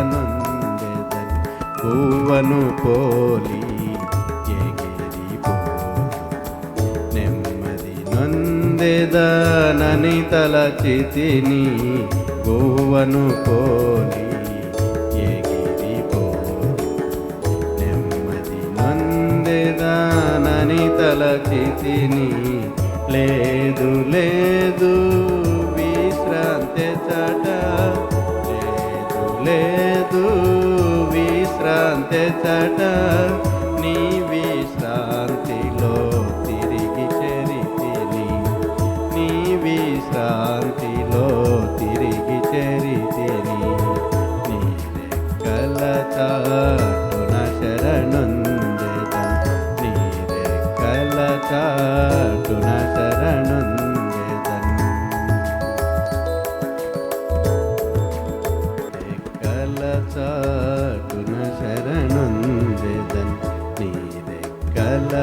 నొందెదన్ గువ్వను పోలి ఎగిరిపోదు నెమ్మది నొందెదనని తలచితిని గువ్వను పోలి ఎగిరిపోదు నెమ్మది నొందెదనని తలచితిని లేదు లేదు విశ్రాంతి చట లేదు లేదు విశ్రాంతి చట నీ విశ్రాంతిలో తిరిగి చేరితిని నీ విశ్రాంతిలో తిరిగి చేరితిని నీ రెక్కల చాటున శరణుందెదన్ నీ రెక్కల చాటున శరణుందెదన్ రెక్కల చాటున